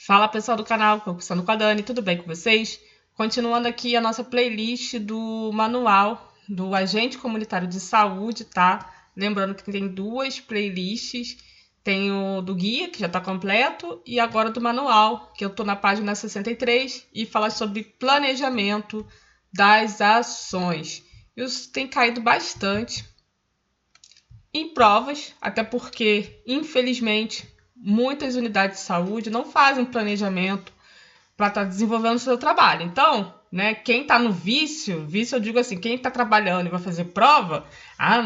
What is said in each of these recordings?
Fala pessoal do canal, Conversando com a Dani, tudo bem com vocês? Continuando aqui a nossa playlist do manual do Agente Comunitário de Saúde, tá? Lembrando que tem duas playlists, tem o do guia, que já está completo, e agora do manual, que eu estou na página 63 e fala sobre planejamento das ações. Isso tem caído bastante em provas, até porque, infelizmente, muitas unidades de saúde não fazem planejamento para estar desenvolvendo o seu trabalho. Então, né, quem está no vício eu digo assim, quem está trabalhando e vai fazer prova,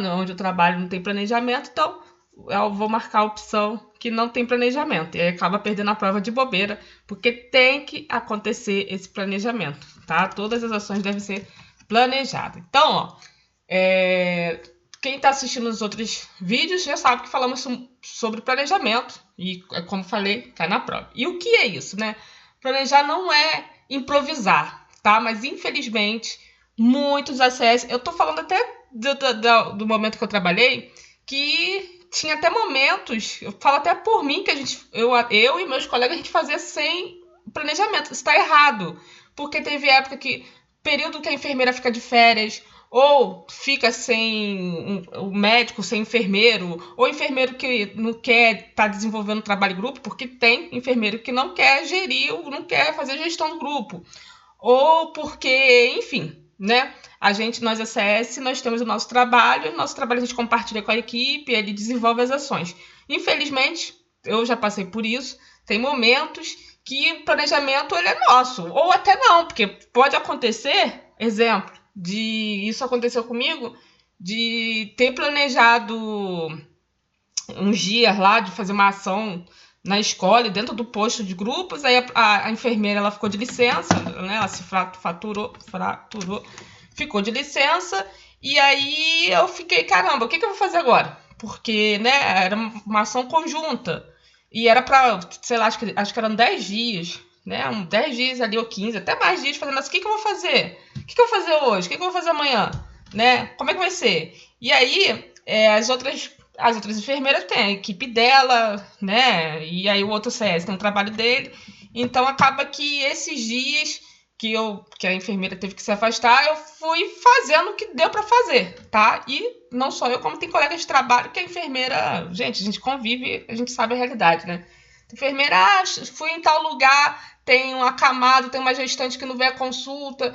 não, onde eu trabalho não tem planejamento, então eu vou marcar a opção que não tem planejamento. E aí acaba perdendo a prova de bobeira, porque tem que acontecer esse planejamento, tá? Todas as ações devem ser planejadas. Então, ó, quem está assistindo os outros vídeos já sabe que falamos sobre planejamento e, como falei, cai na prova. E o que é isso, né? Planejar não é improvisar, tá? Mas, infelizmente, muitos ACS... Eu tô falando até do momento que eu trabalhei, que tinha até momentos, eu falo até por mim, que eu e meus colegas, a gente fazia sem planejamento. Isso tá errado, porque teve época que, período que a enfermeira fica de férias, ou fica sem o médico, sem enfermeiro, ou enfermeiro que não quer estar desenvolvendo trabalho em grupo, porque tem enfermeiro que não quer gerir, não quer fazer gestão do grupo, ou porque, enfim, né? Nós ACS, nós temos o nosso trabalho a gente compartilha com a equipe, ele desenvolve as ações. Infelizmente, eu já passei por isso, tem momentos que o planejamento ele é nosso, ou até não, porque pode acontecer, exemplo, isso aconteceu comigo, de ter planejado uns dias lá, de fazer uma ação na escola, dentro do posto de grupos, aí a enfermeira ela ficou de licença, né? Ela se fraturou, ficou de licença, e aí eu fiquei, caramba, o que eu vou fazer agora? Porque, né, era uma ação conjunta, e era para, sei lá, acho que eram 10 dias, né, 10 dias ali, ou 15, até mais dias, fazendo assim, o que eu vou fazer? O que eu vou fazer hoje? O que eu vou fazer amanhã? Né? Como é que vai ser? E aí, as outras enfermeiras têm a equipe dela, né? E aí o outro CS tem o trabalho dele. Então acaba que esses dias que a enfermeira teve que se afastar, eu fui fazendo o que deu para fazer, tá? E não só eu, como tem colegas de trabalho que a enfermeira, gente, a gente convive, a gente sabe a realidade, né? A enfermeira, fui em tal lugar, tem um acamado, tem uma gestante que não vê a consulta,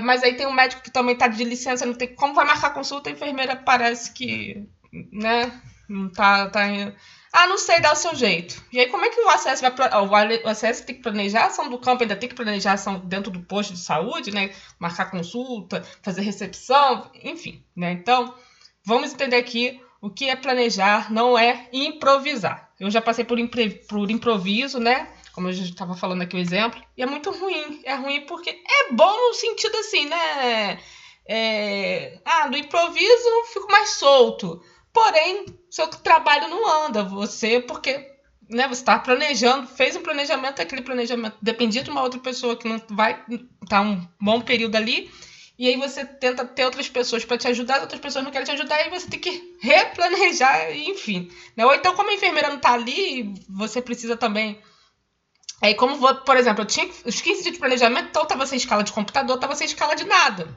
mas aí tem um médico que também está de licença, não tem como vai marcar a consulta, a enfermeira parece que, né, não tá indo. Não sei, dá o seu jeito. E aí como é que o acesso o acesso tem que planejar a ação do campo, ainda tem que planejar a ação dentro do posto de saúde, né, marcar consulta, fazer recepção, enfim, né, então vamos entender aqui o que é planejar, não é improvisar. Eu já passei por improviso, né? Como eu já estava falando aqui o exemplo, e é muito ruim. É ruim porque é bom no sentido assim, né? Do improviso eu fico mais solto. Porém, seu trabalho não anda. Porque né, você está planejando, fez um planejamento, aquele planejamento dependia de uma outra pessoa que não vai estar um bom período ali. E aí você tenta ter outras pessoas para te ajudar, as outras pessoas não querem te ajudar, e você tem que replanejar, enfim. Né? Ou então, como a enfermeira não está ali, você precisa também... Aí, por exemplo, eu tinha os 15 dias de planejamento, então estava sem escala de computador, estava sem escala de nada.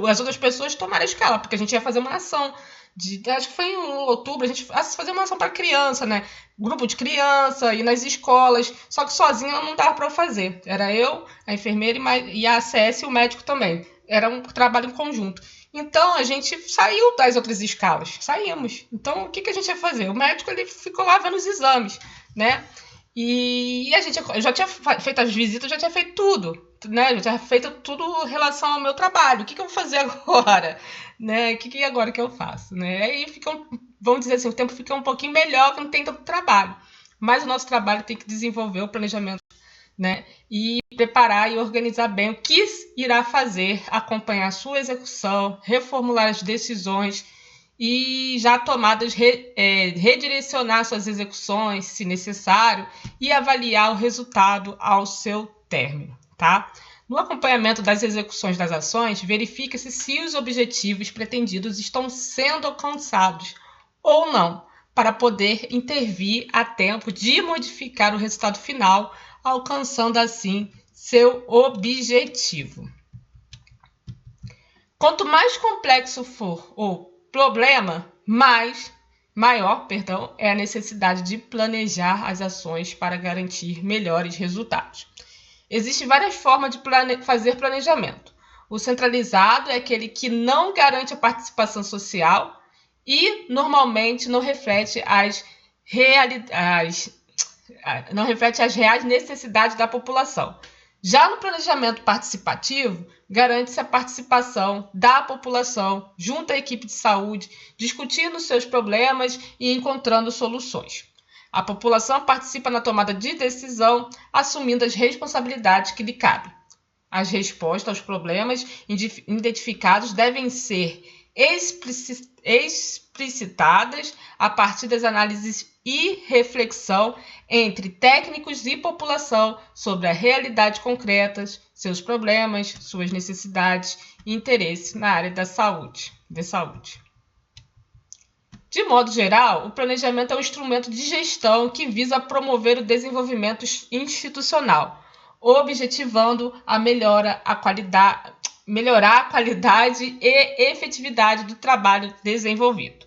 As outras pessoas tomaram a escala, porque a gente ia fazer uma ação. Acho que foi em outubro, a gente fazer uma ação para criança, né? Grupo de criança, ir nas escolas. Só que sozinha não dava para eu fazer. Era eu, a enfermeira e a ACS e o médico também. Era um trabalho em conjunto. Então a gente saiu das outras escalas. Saímos. Então o que a gente ia fazer? O médico ele ficou lá vendo os exames, né? E eu já tinha feito as visitas, já tinha feito tudo, né? Eu já tinha feito tudo em relação ao meu trabalho. O que eu vou fazer agora? Né? O que agora que eu faço? Né? Aí vamos dizer assim, o tempo fica um pouquinho melhor, que não tem tanto trabalho. Mas o nosso trabalho tem que desenvolver o planejamento, né? E preparar e organizar bem o que irá fazer, acompanhar a sua execução, reformular as decisões e já tomadas, redirecionar suas execuções, se necessário, e avaliar o resultado ao seu término, tá? No acompanhamento das execuções das ações, verifica-se se os objetivos pretendidos estão sendo alcançados ou não, para poder intervir a tempo de modificar o resultado final alcançando assim seu objetivo. Quanto mais complexo for o problema, maior é a necessidade de planejar as ações para garantir melhores resultados. Existem várias formas de fazer planejamento. O centralizado é aquele que não garante a participação social e normalmente não reflete as reais necessidades da população. Já no planejamento participativo, garante-se a participação da população junto à equipe de saúde, discutindo seus problemas e encontrando soluções. A população participa na tomada de decisão, assumindo as responsabilidades que lhe cabem. As respostas aos problemas identificados devem ser explicitadas a partir das análises e reflexão entre técnicos e população sobre a realidade concreta, seus problemas, suas necessidades e interesse na área da saúde. De modo geral, o planejamento é um instrumento de gestão que visa promover o desenvolvimento institucional, objetivando melhorar a qualidade e efetividade do trabalho desenvolvido.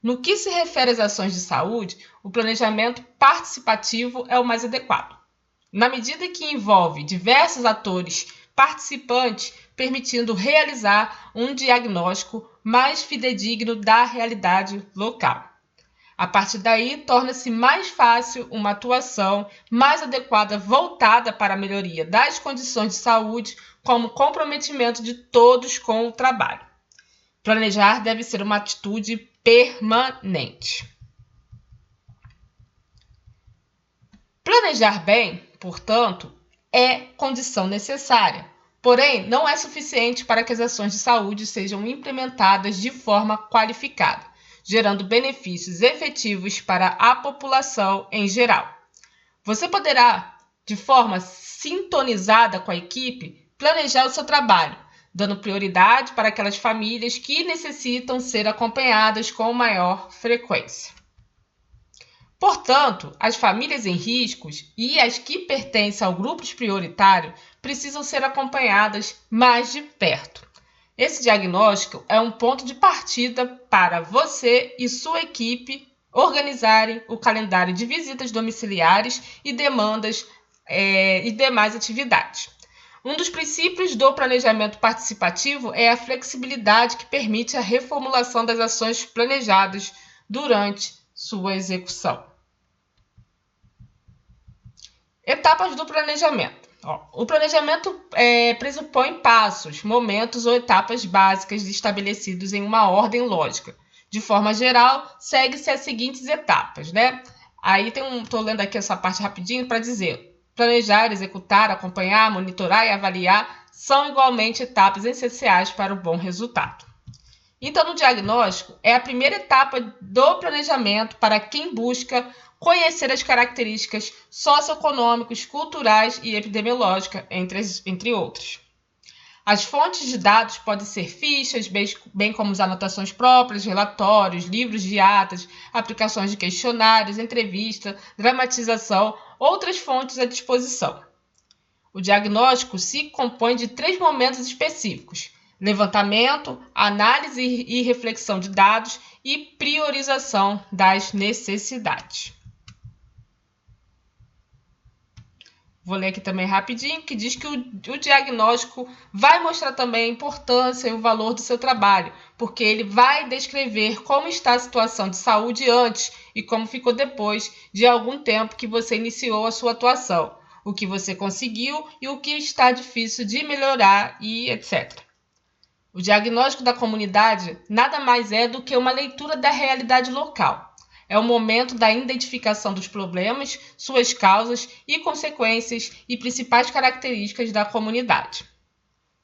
No que se refere às ações de saúde, o planejamento participativo é o mais adequado, na medida que envolve diversos atores participantes, permitindo realizar um diagnóstico mais fidedigno da realidade local. A partir daí, torna-se mais fácil uma atuação mais adequada voltada para a melhoria das condições de saúde, como comprometimento de todos com o trabalho. Planejar deve ser uma atitude permanente. Planejar bem, portanto, é condição necessária, porém não é suficiente para que as ações de saúde sejam implementadas de forma qualificada, gerando benefícios efetivos para a população em geral. Você poderá, de forma sintonizada com a equipe, planejar o seu trabalho, dando prioridade para aquelas famílias que necessitam ser acompanhadas com maior frequência. Portanto, as famílias em riscos e as que pertencem ao grupo prioritário precisam ser acompanhadas mais de perto. Esse diagnóstico é um ponto de partida para você e sua equipe organizarem o calendário de visitas domiciliares e demandas e demais atividades. Um dos princípios do planejamento participativo é a flexibilidade que permite a reformulação das ações planejadas durante sua execução. Etapas do planejamento. O planejamento pressupõe passos, momentos ou etapas básicas estabelecidos em uma ordem lógica. De forma geral, segue-se as seguintes etapas, né? Aí estou lendo aqui essa parte rapidinho para dizer: planejar, executar, acompanhar, monitorar e avaliar são igualmente etapas essenciais para o bom resultado. Então, no diagnóstico, é a primeira etapa do planejamento para quem busca conhecer as características socioeconômicas, culturais e epidemiológicas, entre outras. As fontes de dados podem ser fichas, bem como as anotações próprias, relatórios, livros de atas, aplicações de questionários, entrevista, dramatização, outras fontes à disposição. O diagnóstico se compõe de 3 momentos específicos: levantamento, análise e reflexão de dados e priorização das necessidades. Vou ler aqui também rapidinho, que diz que o diagnóstico vai mostrar também a importância e o valor do seu trabalho, porque ele vai descrever como está a situação de saúde antes e como ficou depois de algum tempo que você iniciou a sua atuação, o que você conseguiu e o que está difícil de melhorar e etc. O diagnóstico da comunidade nada mais é do que uma leitura da realidade local. É o momento da identificação dos problemas, suas causas e consequências e principais características da comunidade.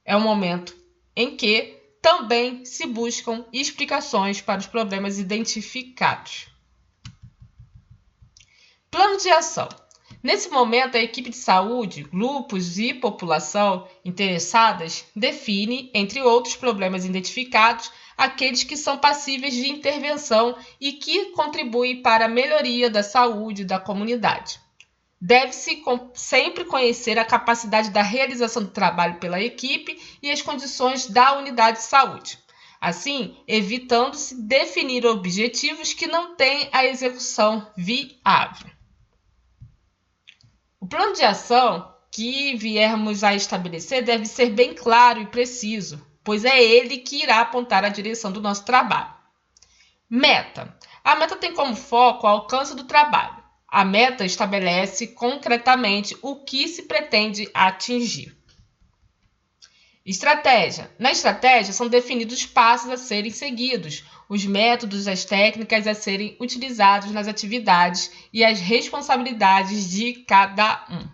É o momento em que também se buscam explicações para os problemas identificados. Plano de ação. Nesse momento, a equipe de saúde, grupos e população interessadas define, entre outros problemas identificados, aqueles que são passíveis de intervenção e que contribuem para a melhoria da saúde da comunidade. Deve-se sempre conhecer a capacidade da realização do trabalho pela equipe e as condições da unidade de saúde. Assim, evitando-se definir objetivos que não têm a execução viável. O plano de ação que viermos a estabelecer deve ser bem claro e preciso, pois é ele que irá apontar a direção do nosso trabalho. Meta. A meta tem como foco o alcance do trabalho. A meta estabelece concretamente o que se pretende atingir. Estratégia. Na estratégia são definidos os passos a serem seguidos, os métodos, as técnicas a serem utilizados nas atividades e as responsabilidades de cada um.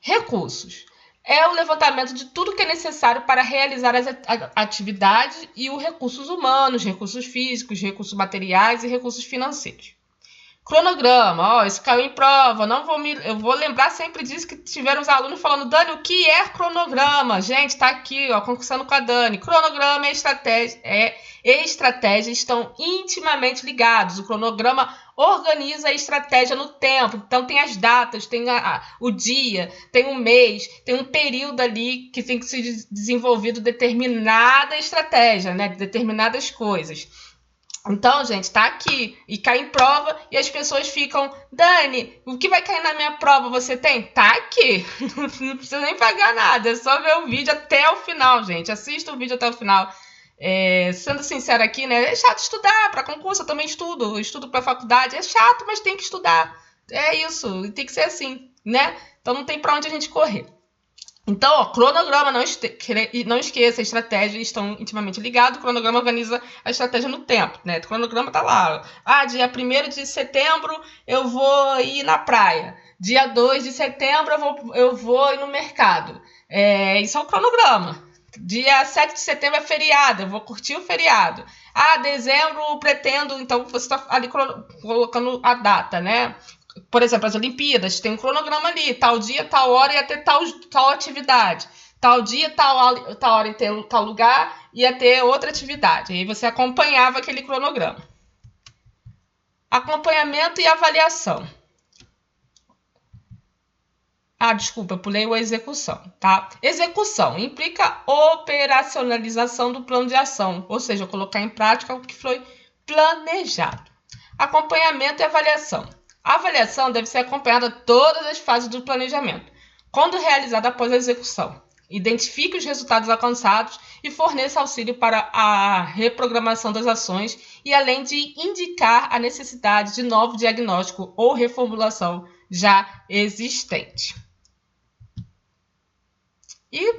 Recursos. É o levantamento de tudo que é necessário para realizar as atividades e os recursos humanos, recursos físicos, recursos materiais e recursos financeiros. Cronograma, isso caiu em prova, eu vou lembrar sempre disso, que tiveram os alunos falando: Dani, o que é cronograma? Gente, tá aqui, concursando com a Dani. Cronograma e estratégia estão intimamente ligados. O cronograma organiza a estratégia no tempo, então tem as datas, tem o dia, tem um mês, tem um período ali que tem que ser desenvolvido determinada estratégia, né? Determinadas coisas. Então, gente, tá aqui e cai em prova e as pessoas ficam: Dani, o que vai cair na minha prova você tem? Tá aqui, não precisa nem pagar nada, é só ver o vídeo até o final, gente. Assista o vídeo até o final. Sendo sincera aqui, né? É chato estudar para concurso, eu também estudo para faculdade. É chato, mas tem que estudar. É isso, tem que ser assim, né? Então não tem para onde a gente correr. Então, cronograma, não esqueça, a estratégia estão intimamente ligados. O cronograma organiza a estratégia no tempo, né? O cronograma tá lá. Dia 1º de setembro eu vou ir na praia. Dia 2 de setembro eu vou ir no mercado. Isso é o cronograma. Dia 7 de setembro é feriado, eu vou curtir o feriado. Dezembro pretendo, então você está ali colocando a data, né? Por exemplo, as Olimpíadas, tem um cronograma ali, tal dia, tal hora ia ter tal atividade. Tal dia, tal hora ia ter tal lugar, ia ter outra atividade. Aí você acompanhava aquele cronograma. Acompanhamento e avaliação. Desculpa, eu pulei a execução, tá? Execução implica operacionalização do plano de ação, ou seja, colocar em prática o que foi planejado. Acompanhamento e avaliação. A avaliação deve ser acompanhada todas as fases do planejamento, quando realizada após a execução. Identifique os resultados alcançados e forneça auxílio para a reprogramação das ações e além de indicar a necessidade de novo diagnóstico ou reformulação já existente. E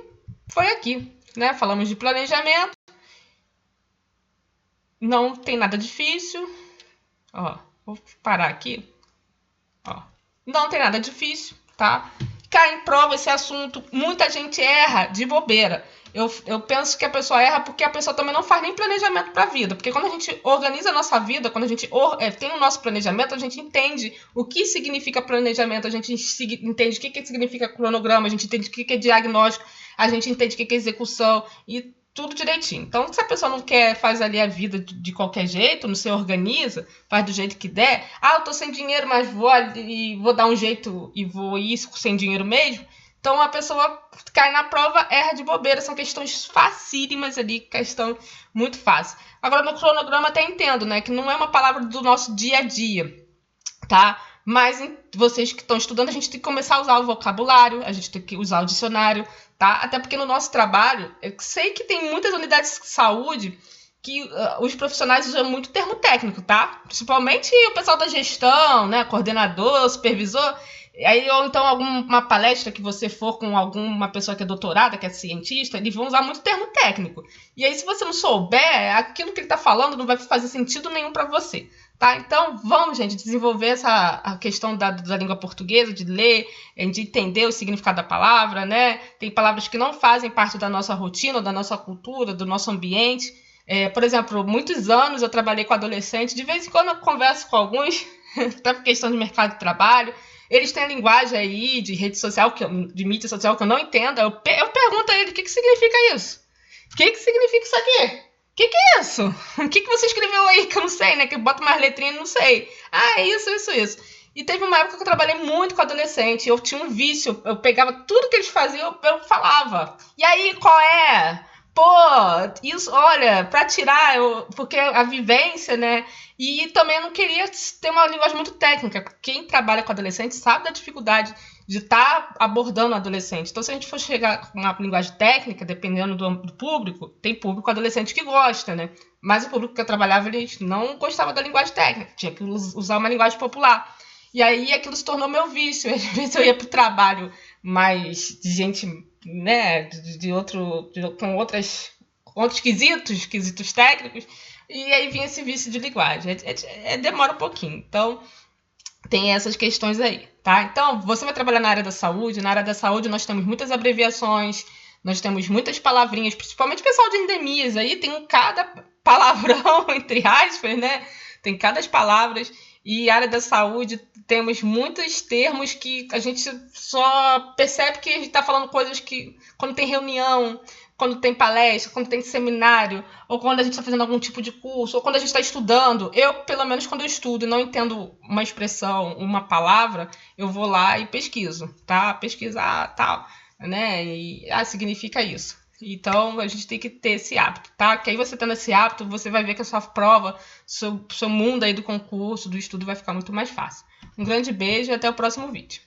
foi aqui, né? Falamos de planejamento. Não tem nada difícil. Vou parar aqui. Não tem nada difícil, tá? Cai em prova esse assunto. Muita gente erra de bobeira. Eu penso que a pessoa erra porque a pessoa também não faz nem planejamento para a vida. Porque quando a gente organiza a nossa vida, quando a gente tem o nosso planejamento, a gente entende o que significa planejamento, a gente entende o que significa cronograma, a gente entende o que é diagnóstico, a gente entende o que é execução e tudo direitinho. Então, se a pessoa não quer, faz ali a vida de qualquer jeito, não se organiza, faz do jeito que der. Eu tô sem dinheiro, mas vou dar um jeito e vou ir sem dinheiro mesmo. Então, a pessoa cai na prova, erra de bobeira. São questões facílimas ali, questão muito fácil. Agora, no cronograma até entendo, né? Que não é uma palavra do nosso dia a dia, tá? Mas vocês que estão estudando, a gente tem que começar a usar o vocabulário, a gente tem que usar o dicionário, tá? Até porque no nosso trabalho, eu sei que tem muitas unidades de saúde que os profissionais usam muito termo técnico, tá? Principalmente o pessoal da gestão, né? Coordenador, supervisor. Aí, ou então alguma palestra que você for com alguma pessoa que é doutorada, que é cientista, eles vão usar muito termo técnico. E aí, se você não souber, aquilo que ele está falando não vai fazer sentido nenhum para você. Tá? Então, vamos, gente, desenvolver a questão da língua portuguesa, de ler, de entender o significado da palavra, né? Tem palavras que não fazem parte da nossa rotina, da nossa cultura, do nosso ambiente. Por exemplo, muitos anos eu trabalhei com adolescentes, de vez em quando eu converso com alguns, até por questão de mercado de trabalho. Eles têm a linguagem aí de rede social, de mídia social que eu não entendo. Eu pergunto a ele, o que significa isso? O que significa isso aqui? Que é isso? O que você escreveu aí que eu não sei, né? Que bota mais letrinha e não sei. Ah, é isso. E teve uma época que eu trabalhei muito com adolescente. Eu tinha um vício. Eu pegava tudo que eles faziam, eu falava. E aí, qual é? Pô, isso, olha, pra tirar, porque a vivência, né? E também eu não queria ter uma linguagem muito técnica. Quem trabalha com adolescente sabe da dificuldade de estar abordando o adolescente. Então, se a gente for chegar com uma linguagem técnica, dependendo do público, tem público adolescente que gosta, né? Mas o público que eu trabalhava, eles não gostava da linguagem técnica, tinha que usar uma linguagem popular. E aí aquilo se tornou meu vício. Às vezes eu ia para o trabalho mais de gente, né, com outros quesitos técnicos, e aí vinha esse vício de linguagem. Demora um pouquinho. Então, tem essas questões aí, tá? Então, você vai trabalhar na área da saúde. Na área da saúde, nós temos muitas abreviações, nós temos muitas palavrinhas, principalmente o pessoal de endemias. Aí tem cada palavrão, entre aspas, né? Tem cada palavras. E a área da saúde, temos muitos termos que a gente só percebe que a gente está falando coisas que, quando tem reunião, quando tem palestra, quando tem seminário, ou quando a gente está fazendo algum tipo de curso, ou quando a gente está estudando. Eu, pelo menos, quando eu estudo e não entendo uma expressão, uma palavra, eu vou lá e pesquiso, tá? Pesquisar, tal, né? E significa isso. Então, a gente tem que ter esse hábito, tá? Que aí você tendo esse hábito, você vai ver que a sua prova, seu mundo aí do concurso, do estudo vai ficar muito mais fácil. Um grande beijo e até o próximo vídeo.